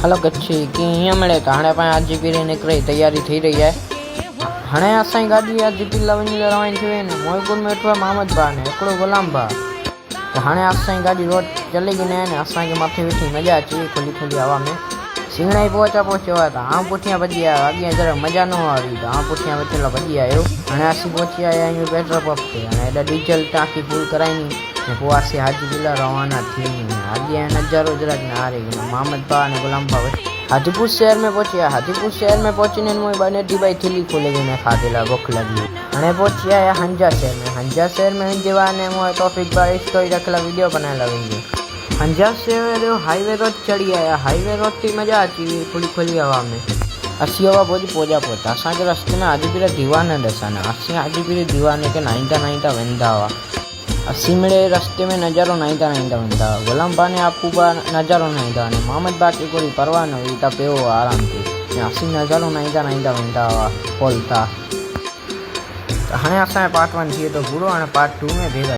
Hello कच्छी कि हीअं मिले त हाणे पाण आरजीपी रे निकिरे तैयारी थी रही है। हाणे असांजी गाॾी आरजीपी लाइ वञी रवानी थी वई न। मोहिपुर में वेठो आहे मोहम्मद भाउ ने हिकिड़ो गुलाम भाउ। त हाणे असांजी गाॾी रोड चलेगी न आहे, असांखे मथे वेठी मज़ा अची खुली खुली हवा में। सींगड़ा ई पहुचियो आहे त आउं पुठियां भॼी आयो। अॻियां जरा मज़ा न हुई त आउं पुठियां वेठल भॼी आयो। हाणे असीं पहुची आया आहियूं पेट्रोल पंप ते। हाणे हेॾा डीजल टांकी फुल कराईंदी ऐं पोइ असीं हाजीपुर लाइ रवाना थी वञूं। अॻियां नज़ारो જરાક न हारे मोहम्मद भाउ ने गुलाम भाउ हाजीपुर शहर में पहुंचे। हाजीपुर शहर में पहुंचने मुझे बनेटी भाई थैली खोले गई मैं खाते ला भूख लगी। हाँ पहुंची आया हंजा शहर में। हंजा शहर में दीवार ने मुझे टॉपिक पर स्टोरी रखला वीडियो बनाने लगी। हंजा शहर हाईवे रोड चढ़ी आया। हाईवे रोड की मजा आती हुई खुली खुली हवा में। असी हवा पहुंचा असांजे रस्ते में हाजीपुर दीवान ॾिसण। असीं हाजीपुर दीवान के नाईंदा वेंदा हुआ। असी मिले रस्ते में नज़ारो नाईंदा वेंदा। गुलाम भाउ ने आपू नज़ारो नाईंदा ने मोहम्मद भाउ की कोई परवाह न हुई त पियो आराम थी। असी नज़ारो नाईंदा वेंदा हुआ खोलता। हाँ असांजो पार्ट 1 थी तो पूरो। हाँ पार्ट 2 में भेगा।